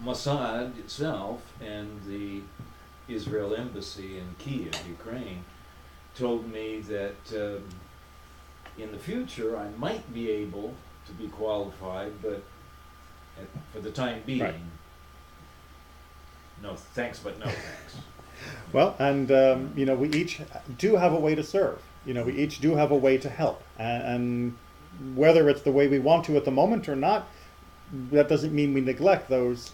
Mossad itself and the Israel embassy in Kiev, Ukraine, told me that in the future I might be able to be qualified, but for the time being, right. No thanks, but no thanks. Well, and we each do have a way to serve. We each do have a way to help, and whether it's the way we want to at the moment or not, that doesn't mean we neglect those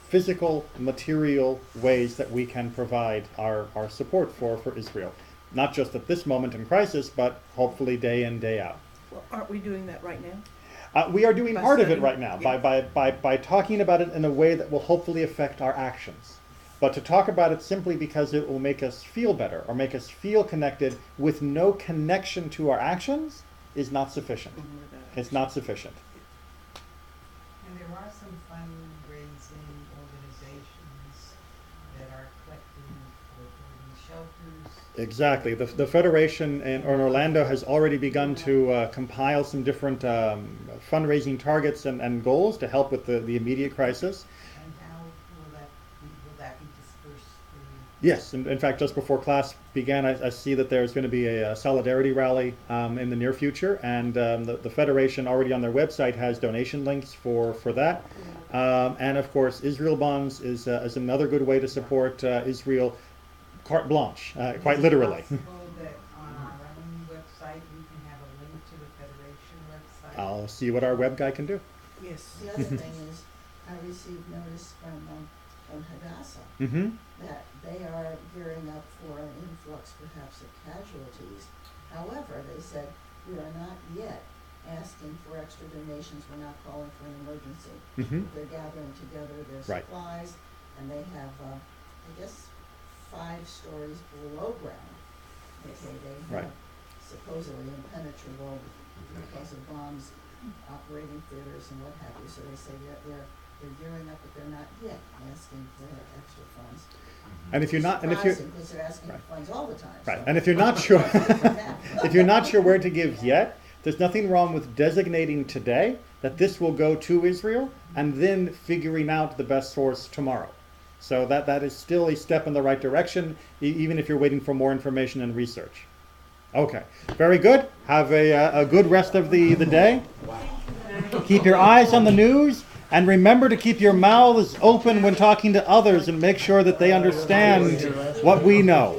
physical, material ways that we can provide our support for Israel. Not just at this moment in crisis, but hopefully day in, day out. Well, aren't we doing that right now? We are doing By part of it studying, right now, yeah. by talking about it in a way that will hopefully affect our actions. But to talk about it simply because it will make us feel better or make us feel connected with no connection to our actions is not sufficient. It's not sufficient. And there are some fundraising organizations that are collecting for building shelters. Exactly. The Federation in Orlando has already begun to compile some different fundraising targets and goals to help with the immediate crisis. And how will that be dispersed through? Yes, in fact, just before class began, I see that there's going to be a solidarity rally in the near future, and the Federation already on their website has donation links for that. And of course, Israel Bonds is another good way to support Israel carte blanche, quite literally. Is it possible that on our own website, we can have a link to the Federation website? I'll see what our web guy can do. Yes. The other thing is, I received notice from Hadassah Mm-hmm. that they are gearing up for an influx perhaps of casualties. However, they said, we are not yet asking for extra donations, we're not calling for an emergency. Mm-hmm. They're gathering together their Right. supplies, and they have, I guess, 5 stories below ground. Okay, they Right. have supposedly impenetrable because of bombs operating theaters and what have you, so they say they're gearing up, but they're not yet asking for extra funds. And if you're not, and if you're Surprising, because they're asking for funds all the time. right, so- and if you're not sure, if you're not sure where to give yet, there's nothing wrong with designating today that this will go to Israel, and then figuring out the best source tomorrow. So that is still a step in the right direction, even if you're waiting for more information and research. Okay, very good. Have a good rest of the day. Keep your eyes on the news, and remember to keep your mouths open when talking to others and make sure that they understand what we know.